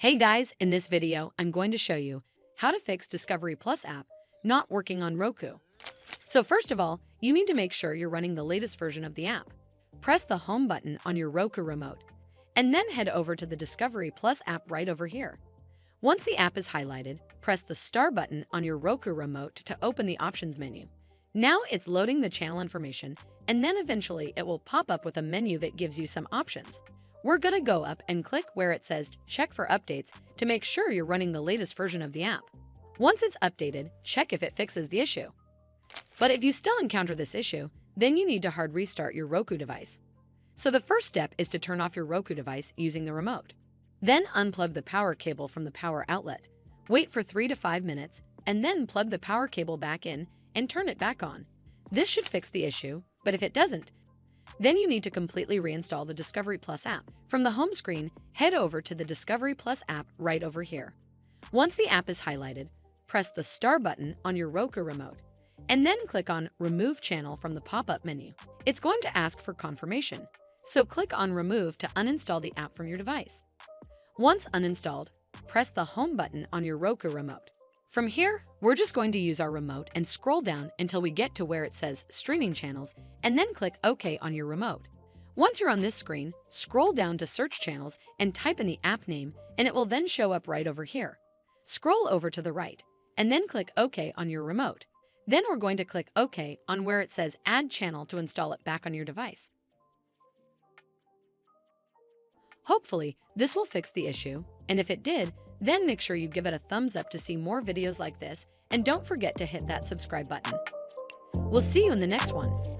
Hey guys, in this video, I'm going to show you how to fix Discovery Plus app not working on Roku. So first of all, you need to make sure you're running the latest version of the app. Press the home button on your Roku remote, and then head over to the Discovery Plus app right over here. Once the app is highlighted, press the star button on your Roku remote to open the options menu. Now it's loading the channel information, and then eventually it will pop up with a menu that gives you some options. We're gonna go up and click where it says check for updates to make sure you're running the latest version of the app. Once it's updated, check if it fixes the issue. But if you still encounter this issue, then you need to hard restart your Roku device. So the first step is to turn off your Roku device using the remote. Then unplug the power cable from the power outlet. Wait for 3 to 5 minutes, and then plug the power cable back in and turn it back on. This should fix the issue, but if it doesn't, then you need to completely reinstall the Discovery Plus app. From the home screen, head over to the Discovery Plus app right over here. Once the app is highlighted, press the star button on your Roku remote, and then click on Remove Channel from the pop-up menu. It's going to ask for confirmation, so click on Remove to uninstall the app from your device. Once uninstalled, press the home button on your Roku remote. From here, we're just going to use our remote and scroll down until we get to where it says Streaming Channels, and then click OK on your remote. Once you're on this screen, scroll down to Search Channels and type in the app name, and it will then show up right over here. Scroll over to the right, and then click OK on your remote. Then we're going to click OK on where it says Add Channel to install it back on your device. Hopefully, this will fix the issue, and if it did, then make sure you give it a thumbs up to see more videos like this, and don't forget to hit that subscribe button. We'll see you in the next one.